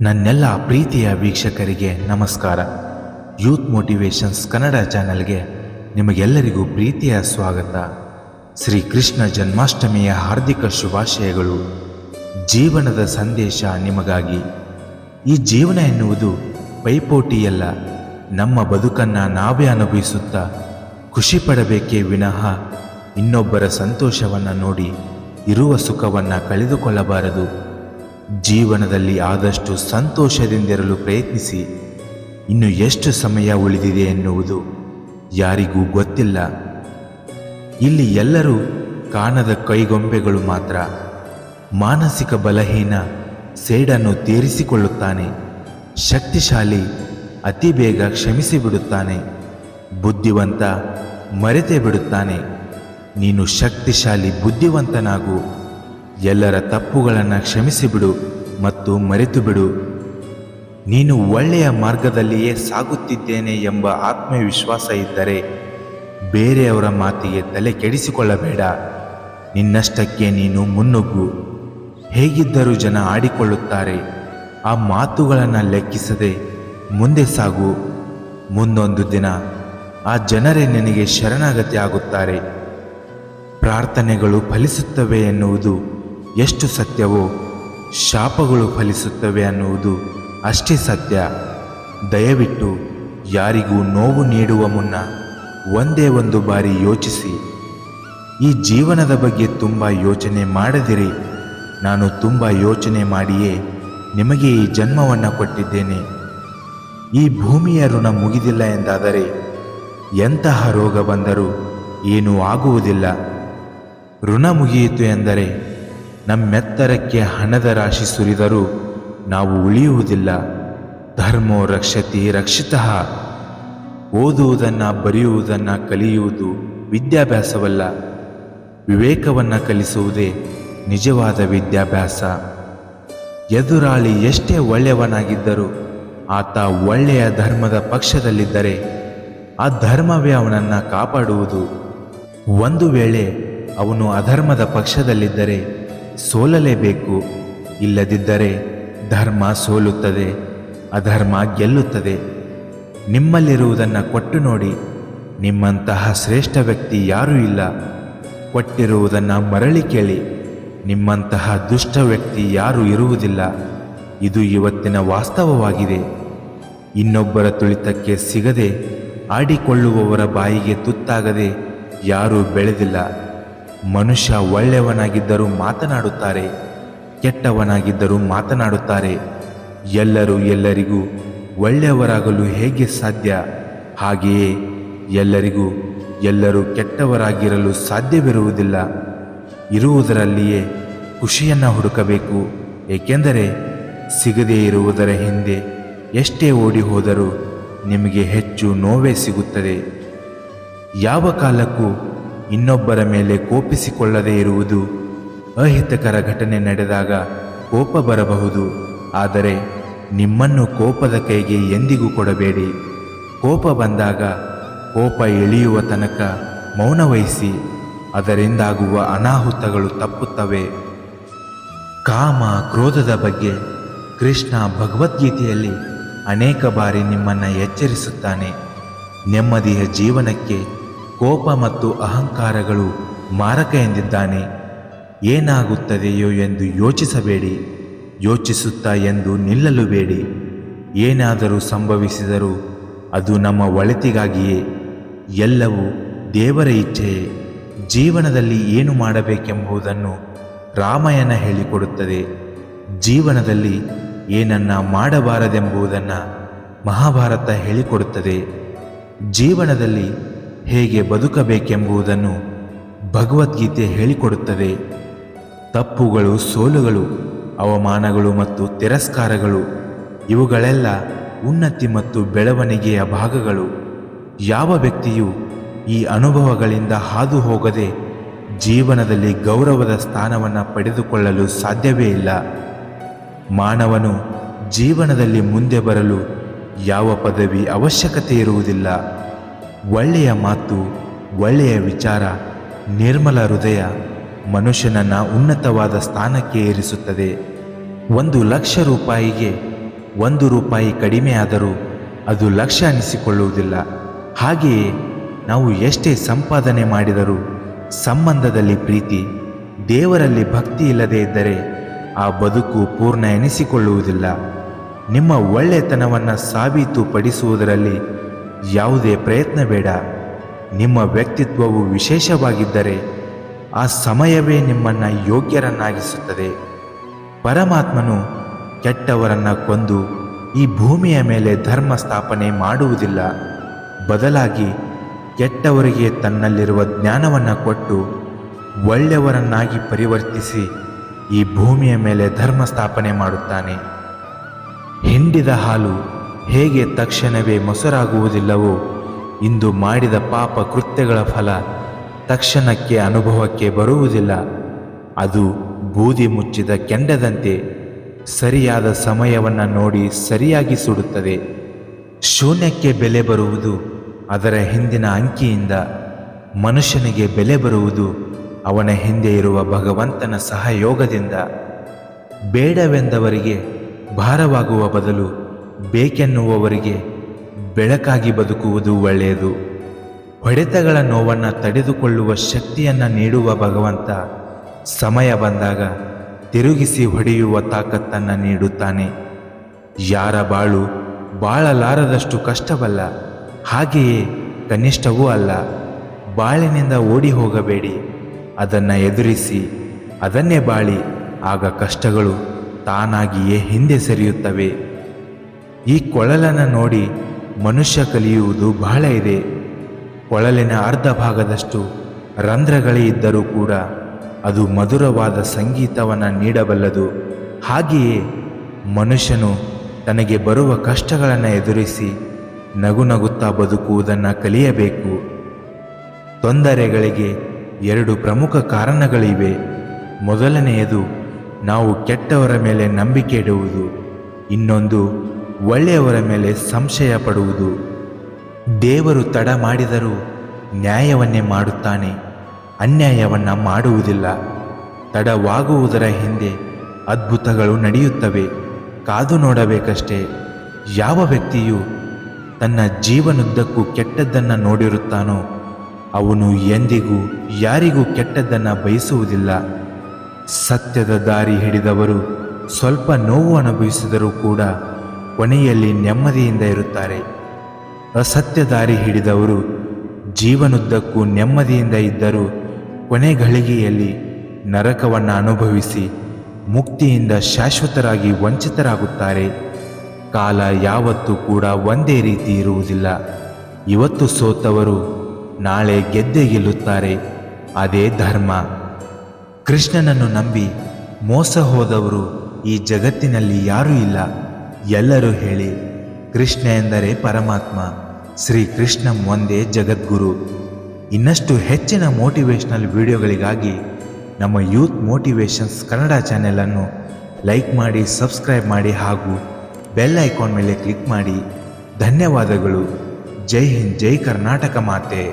ನನ್ನೆಲ್ಲ ಪ್ರೀತಿಯ ವೀಕ್ಷಕರಿಗೆ ನಮಸ್ಕಾರ. ಯೂತ್ ಮೋಟಿವೇಶನ್ಸ್ ಕನ್ನಡ ಚಾನೆಲ್ಗೆ ನಿಮಗೆಲ್ಲರಿಗೂ ಪ್ರೀತಿಯ ಸ್ವಾಗತ. ಶ್ರೀ ಕೃಷ್ಣ ಜನ್ಮಾಷ್ಟಮಿಯ ಹಾರ್ದಿಕ ಶುಭಾಶಯಗಳು. ಜೀವನದ ಸಂದೇಶ ನಿಮಗಾಗಿ. ಈ ಜೀವನ ಎನ್ನುವುದು ಪೈಪೋಟಿಯಲ್ಲ. ನಮ್ಮ ಬದುಕನ್ನು ನಾವೇ ಅನುಭವಿಸುತ್ತಾ ಖುಷಿ ಪಡಬೇಕೇ ವಿನಃ ಇನ್ನೊಬ್ಬರ ಸಂತೋಷವನ್ನು ನೋಡಿ ಇರುವ ಸುಖವನ್ನು ಕಳೆದುಕೊಳ್ಳಬಾರದು. ಜೀವನದಲ್ಲಿ ಆದಷ್ಟು ಸಂತೋಷದಿಂದಿರಲು ಪ್ರಯತ್ನಿಸಿ. ಇನ್ನು ಎಷ್ಟು ಸಮಯ ಉಳಿದಿದೆ ಎನ್ನುವುದು ಯಾರಿಗೂ ಗೊತ್ತಿಲ್ಲ. ಇಲ್ಲಿ ಎಲ್ಲರೂ ಕಾಣದ ಕೈಗೊಂಬೆಗಳು ಮಾತ್ರ. ಮಾನಸಿಕ ಬಲಹೀನ ಸೇಡನ್ನು ತೀರಿಸಿಕೊಳ್ಳುತ್ತಾನೆ. ಶಕ್ತಿಶಾಲಿ ಅತಿ ಬೇಗ ಕ್ಷಮಿಸಿಬಿಡುತ್ತಾನೆ. ಬುದ್ಧಿವಂತ ಮರೆತೇ ಬಿಡುತ್ತಾನೆ. ನೀನು ಶಕ್ತಿಶಾಲಿ ಬುದ್ಧಿವಂತನಾಗು. ಎಲ್ಲರ ತಪ್ಪುಗಳನ್ನು ಕ್ಷಮಿಸಿಬಿಡು ಮತ್ತು ಮರೆತು ಬಿಡು. ನೀನು ಒಳ್ಳೆಯ ಮಾರ್ಗದಲ್ಲಿಯೇ ಸಾಗುತ್ತಿದ್ದೇನೆ ಎಂಬ ಆತ್ಮವಿಶ್ವಾಸ ಇದ್ದರೆ ಬೇರೆಯವರ ಮಾತಿಗೆ ತಲೆ ಕೆಡಿಸಿಕೊಳ್ಳಬೇಡ. ನಿನ್ನಷ್ಟಕ್ಕೆ ನೀನು ಮುನ್ನುಗ್ಗು. ಹೇಗಿದ್ದರೂ ಜನ ಆಡಿಕೊಳ್ಳುತ್ತಾರೆ. ಆ ಮಾತುಗಳನ್ನು ಲೆಕ್ಕಿಸದೆ ಮುಂದೆ ಸಾಗು. ಮುಂದೊಂದು ದಿನ ಆ ಜನರೇ ನಿನಗೆ ಶರಣಾಗತಿ ಆಗುತ್ತಾರೆ. ಪ್ರಾರ್ಥನೆಗಳು ಫಲಿಸುತ್ತವೆ ಎನ್ನುವುದು ಎಷ್ಟು ಸತ್ಯವೋ ಶಾಪಗಳು ಫಲಿಸುತ್ತವೆ ಅನ್ನುವುದು ಅಷ್ಟೇ ಸತ್ಯ. ದಯವಿಟ್ಟು ಯಾರಿಗೂ ನೋವು ನೀಡುವ ಮುನ್ನ ಒಂದೇ ಒಂದು ಬಾರಿ ಯೋಚಿಸಿ. ಈ ಜೀವನದ ಬಗ್ಗೆ ತುಂಬ ಯೋಚನೆ ಮಾಡದಿರಿ. ನಾನು ತುಂಬ ಯೋಚನೆ ಮಾಡಿಯೇ ನಿಮಗೆ ಈ ಜನ್ಮವನ್ನು ಕೊಟ್ಟಿದ್ದೇನೆ. ಈ ಭೂಮಿಯ ಋಣ ಮುಗಿದಿಲ್ಲ ಎಂದಾದರೆ ಎಂತಹ ರೋಗ ಬಂದರೂ ಏನೂ ಆಗುವುದಿಲ್ಲ. ಋಣ ಮುಗಿಯಿತು ಎಂದರೆ ನಮ್ಮೆತ್ತರಕ್ಕೆ ಹಣದ ರಾಶಿ ಸುರಿದರೂ ನಾವು ಉಳಿಯುವುದಿಲ್ಲ. ಧರ್ಮೋ ರಕ್ಷತಿ ರಕ್ಷಿತಃ. ಓದುವುದನ್ನು ಬರೆಯುವುದನ್ನು ಕಲಿಯುವುದು ವಿದ್ಯಾಭ್ಯಾಸವಲ್ಲ. ವಿವೇಕವನ್ನು ಕಲಿಸುವುದೇ ನಿಜವಾದ ವಿದ್ಯಾಭ್ಯಾಸ. ಎದುರಾಳಿ ಎಷ್ಟೇ ಒಳ್ಳೆಯವನಾಗಿದ್ದರೂ ಆತ ಒಳ್ಳೆಯ ಧರ್ಮದ ಪಕ್ಷದಲ್ಲಿದ್ದರೆ ಆ ಧರ್ಮವೇ ಅವನನ್ನು ಕಾಪಾಡುವುದು. ಒಂದು ವೇಳೆ ಅವನು ಅಧರ್ಮದ ಪಕ್ಷದಲ್ಲಿದ್ದರೆ ಸೋಲಲೇಬೇಕು. ಇಲ್ಲದಿದ್ದರೆ ಧರ್ಮ ಸೋಲುತ್ತದೆ, ಅಧರ್ಮ ಗೆಲ್ಲುತ್ತದೆ. ನಿಮ್ಮಲ್ಲಿರುವುದನ್ನು ಕೊಟ್ಟು ನೋಡಿ. ನಿಮ್ಮಂತಹ ಶ್ರೇಷ್ಠ ವ್ಯಕ್ತಿ ಯಾರೂ ಇಲ್ಲ. ಕೊಟ್ಟಿರುವುದನ್ನು ಮರಳಿ ಕೇಳಿ. ನಿಮ್ಮಂತಹ ದುಷ್ಟ ವ್ಯಕ್ತಿ ಯಾರೂ ಇರುವುದಿಲ್ಲ. ಇದು ಇವತ್ತಿನ ವಾಸ್ತವವಾಗಿದೆ. ಇನ್ನೊಬ್ಬರ ತುಳಿತಕ್ಕೆ ಸಿಗದೆ ಆಡಿಕೊಳ್ಳುವವರ ಬಾಯಿಗೆ ತುತ್ತಾಗದೆ ಯಾರೂ ಬೆಳೆದಿಲ್ಲ. ಮನುಷ್ಯ ಒಳ್ಳೆಯವನಾಗಿದ್ದರೂ ಮಾತನಾಡುತ್ತಾರೆ, ಕೆಟ್ಟವನಾಗಿದ್ದರೂ ಮಾತನಾಡುತ್ತಾರೆ. ಎಲ್ಲರೂ ಎಲ್ಲರಿಗೂ ಒಳ್ಳೆಯವರಾಗಲು ಹೇಗೆ ಸಾಧ್ಯ? ಹಾಗೆಯೇ ಎಲ್ಲರಿಗೂ ಎಲ್ಲರೂ ಕೆಟ್ಟವರಾಗಿರಲು ಸಾಧ್ಯವಿರುವುದಿಲ್ಲ. ಇರುವುದರಲ್ಲಿಯೇ ಖುಷಿಯನ್ನು ಹುಡುಕಬೇಕು. ಏಕೆಂದರೆ ಸಿಗದೇ ಇರುವುದರ ಹಿಂದೆ ಎಷ್ಟೇ ಓಡಿ ಹೋದರೂ ನಿಮಗೆ ಹೆಚ್ಚು ನೋವೇ ಸಿಗುತ್ತದೆ. ಯಾವ ಕಾಲಕ್ಕೂ ಇನ್ನೊಬ್ಬರ ಮೇಲೆ ಕೋಪಿಸಿಕೊಳ್ಳದೇ ಇರುವುದು. ಅಹಿತಕರ ಘಟನೆ ನಡೆದಾಗ ಕೋಪ ಬರಬಹುದು, ಆದರೆ ನಿಮ್ಮನ್ನು ಕೋಪದ ಕೈಗೆ ಎಂದಿಗೂ ಕೊಡಬೇಡಿ. ಕೋಪ ಬಂದಾಗ ಕೋಪ ಇಳಿಯುವ ತನಕ ಮೌನವಹಿಸಿ. ಅದರಿಂದಾಗುವ ಅನಾಹುತಗಳು ತಪ್ಪುತ್ತವೆ. ಕಾಮ ಕ್ರೋಧದ ಬಗ್ಗೆ ಕೃಷ್ಣ ಭಗವದ್ಗೀತೆಯಲ್ಲಿ ಅನೇಕ ಬಾರಿ ನಿಮ್ಮನ್ನು ಎಚ್ಚರಿಸುತ್ತಾನೆ. ನೆಮ್ಮದಿಯ ಜೀವನಕ್ಕೆ ಕೋಪ ಮತ್ತು ಅಹಂಕಾರಗಳು ಮಾರಕ ಎಂದಿದ್ದಾನೆ. ಏನಾಗುತ್ತದೆಯೋ ಎಂದು ಯೋಚಿಸಬೇಡಿ. ಯೋಚಿಸುತ್ತಾ ಎಂದು ನಿಲ್ಲಲು ಬೇಡಿ. ಏನಾದರೂ ಸಂಭವಿಸಿದರೂ ಅದು ನಮ್ಮ ಒಳಿತಿಗಾಗಿಯೇ. ಎಲ್ಲವೂ ದೇವರ ಇಚ್ಛೆಯೇ. ಜೀವನದಲ್ಲಿ ಏನು ಮಾಡಬೇಕೆಂಬುದನ್ನು ರಾಮಾಯಣ ಹೇಳಿಕೊಡುತ್ತದೆ. ಜೀವನದಲ್ಲಿ ಏನನ್ನ ಮಾಡಬಾರದೆಂಬುದನ್ನು ಮಹಾಭಾರತ ಹೇಳಿಕೊಡುತ್ತದೆ. ಜೀವನದಲ್ಲಿ ಹೇಗೆ ಬದುಕಬೇಕೆಂಬುದನ್ನು ಭಗವದ್ಗೀತೆ ಹೇಳಿಕೊಡುತ್ತದೆ. ತಪ್ಪುಗಳು, ಸೋಲುಗಳು, ಅವಮಾನಗಳು ಮತ್ತು ತಿರಸ್ಕಾರಗಳು ಇವುಗಳೆಲ್ಲ ಉನ್ನತಿ ಮತ್ತು ಬೆಳವಣಿಗೆಯ ಭಾಗಗಳು. ಯಾವ ವ್ಯಕ್ತಿಯೂ ಈ ಅನುಭವಗಳಿಂದ ಹಾದು ಹೋಗದೆ ಜೀವನದಲ್ಲಿ ಗೌರವದ ಸ್ಥಾನವನ್ನು ಪಡೆದುಕೊಳ್ಳಲು ಸಾಧ್ಯವೇ ಇಲ್ಲ. ಮಾನವನು ಜೀವನದಲ್ಲಿ ಮುಂದೆ ಬರಲು ಯಾವ ಪದವಿ ಅವಶ್ಯಕತೆ ಇರುವುದಿಲ್ಲ. ಒಳ್ಳೆಯ ಮಾತು, ಒಳ್ಳೆಯ ವಿಚಾರ, ನಿರ್ಮಲ ಹೃದಯ ಮನುಷ್ಯನನ್ನು ಉನ್ನತವಾದ ಸ್ಥಾನಕ್ಕೆ ಏರಿಸುತ್ತದೆ. 1,00,000 ರೂಪಾಯಿಗೆ ₹1 ಕಡಿಮೆ ಆದರೂ ಅದು ಲಕ್ಷ ಅನಿಸಿಕೊಳ್ಳುವುದಿಲ್ಲ. ಹಾಗೆಯೇ ನಾವು ಎಷ್ಟೇ ಸಂಪಾದನೆ ಮಾಡಿದರೂ ಸಂಬಂಧದಲ್ಲಿ ಪ್ರೀತಿ, ದೇವರಲ್ಲಿ ಭಕ್ತಿ ಇಲ್ಲದೇ ಇದ್ದರೆ ಆ ಬದುಕು ಪೂರ್ಣ ಎನಿಸಿಕೊಳ್ಳುವುದಿಲ್ಲ. ನಿಮ್ಮ ಒಳ್ಳೆತನವನ್ನು ಸಾಬೀತುಪಡಿಸುವುದರಲ್ಲಿ ಯಾವುದೇ ಪ್ರಯತ್ನ ಬೇಡ. ನಿಮ್ಮ ವ್ಯಕ್ತಿತ್ವವು ವಿಶೇಷವಾಗಿದ್ದರೆ ಆ ಸಮಯವೇ ನಿಮ್ಮನ್ನು ಯೋಗ್ಯರನ್ನಾಗಿಸುತ್ತದೆ. ಪರಮಾತ್ಮನು ಕೆಟ್ಟವರನ್ನು ಕೊಂದು ಈ ಭೂಮಿಯ ಮೇಲೆ ಧರ್ಮ ಸ್ಥಾಪನೆ ಮಾಡುವುದಿಲ್ಲ. ಬದಲಾಗಿ ಕೆಟ್ಟವರಿಗೆ ತನ್ನಲ್ಲಿರುವ ಜ್ಞಾನವನ್ನು ಕೊಟ್ಟು ಒಳ್ಳೆಯವರನ್ನಾಗಿ ಪರಿವರ್ತಿಸಿ ಈ ಭೂಮಿಯ ಮೇಲೆ ಧರ್ಮ ಸ್ಥಾಪನೆ ಮಾಡುತ್ತಾನೆ. ಹಿಂಡಿದ ಹಾಲು ಹೇಗೆ ತಕ್ಷಣವೇ ಮೊಸರಾಗುವುದಿಲ್ಲವೋ, ಇಂದು ಮಾಡಿದ ಪಾಪ ಕೃತ್ಯಗಳ ಫಲ ತಕ್ಷಣಕ್ಕೆ ಅನುಭವಕ್ಕೆ ಬರುವುದಿಲ್ಲ. ಅದು ಬೂದಿ ಮುಚ್ಚಿದ ಕೆಂಡದಂತೆ ಸರಿಯಾದ ಸಮಯವನ್ನು ನೋಡಿ ಸರಿಯಾಗಿ ಸುಡುತ್ತದೆ. ಶೂನ್ಯಕ್ಕೆ ಬೆಲೆ ಬರುವುದು ಅದರ ಹಿಂದಿನ ಅಂಕಿಯಿಂದ. ಮನುಷ್ಯನಿಗೆ ಬೆಲೆ ಬರುವುದು ಅವನ ಹಿಂದೆ ಇರುವ ಭಗವಂತನ ಸಹಯೋಗದಿಂದ. ಬೇಡವೆಂದವರಿಗೆ ಭಾರವಾಗುವ ಬದಲು ಬೇಕೆನ್ನುವವರಿಗೆ ಬೆಳಕಾಗಿ ಬದುಕುವುದು ಒಳ್ಳೆಯದು. ಹೊಡೆತಗಳ ನೋವನ್ನು ತಡೆದುಕೊಳ್ಳುವ ಶಕ್ತಿಯನ್ನು ನೀಡುವ ಭಗವಂತ ಸಮಯ ಬಂದಾಗ ತಿರುಗಿಸಿ ಹೊಡೆಯುವ ತಾಕತ್ತನ್ನು ನೀಡುತ್ತಾನೆ. ಯಾರ ಬಾಳು ಬಾಳಲಾರದಷ್ಟು ಕಷ್ಟವಲ್ಲ, ಹಾಗೆಯೇ ಕನಿಷ್ಠವೂ ಅಲ್ಲ. ಬಾಳಿನಿಂದ ಓಡಿ ಹೋಗಬೇಡಿ, ಅದನ್ನು ಎದುರಿಸಿ ಅದನ್ನೇ ಬಾಳಿ. ಆಗ ಕಷ್ಟಗಳು ತಾನಾಗಿಯೇ ಹಿಂದೆ ಸರಿಯುತ್ತವೆ. ಈ ಕೊಳಲನ್ನು ನೋಡಿ ಮನುಷ್ಯ ಕಲಿಯುವುದು ಬಹಳ ಇದೆ. ಕೊಳಲಿನ ಅರ್ಧ ಭಾಗದಷ್ಟು ರಂಧ್ರಗಳೇ ಇದ್ದರೂ ಕೂಡ ಅದು ಮಧುರವಾದ ಸಂಗೀತವನ್ನು ನೀಡಬಲ್ಲದು. ಹಾಗೆಯೇ ಮನುಷ್ಯನು ತನಗೆ ಬರುವ ಕಷ್ಟಗಳನ್ನು ಎದುರಿಸಿ ನಗು ನಗುತ್ತಾ ಬದುಕುವುದನ್ನು ಕಲಿಯಬೇಕು. ತೊಂದರೆಗಳಿಗೆ 2 ಪ್ರಮುಖ ಕಾರಣಗಳಿವೆ. ಮೊದಲನೆಯದು ನಾವು ಕೆಟ್ಟವರ ಮೇಲೆ ನಂಬಿಕೆ ಇಡುವುದು, ಇನ್ನೊಂದು ಒಳ್ಳೆಯವರ ಮೇಲೆ ಸಂಶಯ ಪಡುವುದು. ದೇವರು ತಡ ಮಾಡಿದರೂ ನ್ಯಾಯವನ್ನೇ ಮಾಡುತ್ತಾನೆ, ಅನ್ಯಾಯವನ್ನು ಮಾಡುವುದಿಲ್ಲ. ತಡವಾಗುವುದರ ಹಿಂದೆ ಅದ್ಭುತಗಳು ನಡೆಯುತ್ತವೆ, ಕಾದು ನೋಡಬೇಕಷ್ಟೇ. ಯಾವ ವ್ಯಕ್ತಿಯು ತನ್ನ ಜೀವನದುದ್ದಕ್ಕೂ ಕೆಟ್ಟದ್ದನ್ನು ನೋಡಿರುತ್ತಾನೋ ಅವನು ಎಂದಿಗೂ ಯಾರಿಗೂ ಕೆಟ್ಟದ್ದನ್ನು ಬಯಸುವುದಿಲ್ಲ. ಸತ್ಯದ ದಾರಿ ಹಿಡಿದವರು ಸ್ವಲ್ಪ ನೋವು ಅನುಭವಿಸಿದರೂ ಕೂಡ ಕೊನೆಯಲ್ಲಿ ನೆಮ್ಮದಿಯಿಂದ ಇರುತ್ತಾರೆ. ಅಸತ್ಯ ದಾರಿ ಹಿಡಿದವರು ಜೀವನದುದ್ದಕ್ಕೂ ನೆಮ್ಮದಿಯಿಂದ ಇದ್ದರೂ ಕೊನೆ ಘಳಿಗೆಯಲ್ಲಿ ನರಕವನ್ನು ಅನುಭವಿಸಿ ಮುಕ್ತಿಯಿಂದ ಶಾಶ್ವತರಾಗಿ ವಂಚಿತರಾಗುತ್ತಾರೆ. ಕಾಲ ಯಾವತ್ತೂ ಕೂಡ ಒಂದೇ ರೀತಿ ಇರುವುದಿಲ್ಲ. ಇವತ್ತು ಸೋತವರು ನಾಳೆ ಗೆದ್ದೇ ಗೆಲ್ಲುತ್ತಾರೆ. ಅದೇ ಧರ್ಮ. ಕೃಷ್ಣನನ್ನು ನಂಬಿ ಮೋಸ ಹೋದವರು ಈ ಜಗತ್ತಿನಲ್ಲಿ ಯಾರೂ ಇಲ್ಲ. ಎಲ್ಲರೂ ಹೇಳಿ, ಕೃಷ್ಣ ಎಂದರೆ ಪರಮಾತ್ಮ, ಶ್ರೀಕೃಷ್ಣ ಒಂದೇ ಜಗದ್ಗುರು. ಇನ್ನಷ್ಟು ಹೆಚ್ಚಿನ ಮೋಟಿವೇಶ್ನಲ್ ವಿಡಿಯೋಗಳಿಗಾಗಿ ನಮ್ಮ ಯೂತ್ ಮೋಟಿವೇಶನ್ಸ್ ಕನ್ನಡ ಚಾನೆಲನ್ನು ಲೈಕ್ ಮಾಡಿ, ಸಬ್ಸ್ಕ್ರೈಬ್ ಮಾಡಿ ಹಾಗೂ ಬೆಲ್ ಐಕಾನ್ ಮೇಲೆ ಕ್ಲಿಕ್ ಮಾಡಿ. ಧನ್ಯವಾದಗಳು. ಜೈ ಹಿಂದ್, ಜೈ ಕರ್ನಾಟಕ ಮಾತೆ.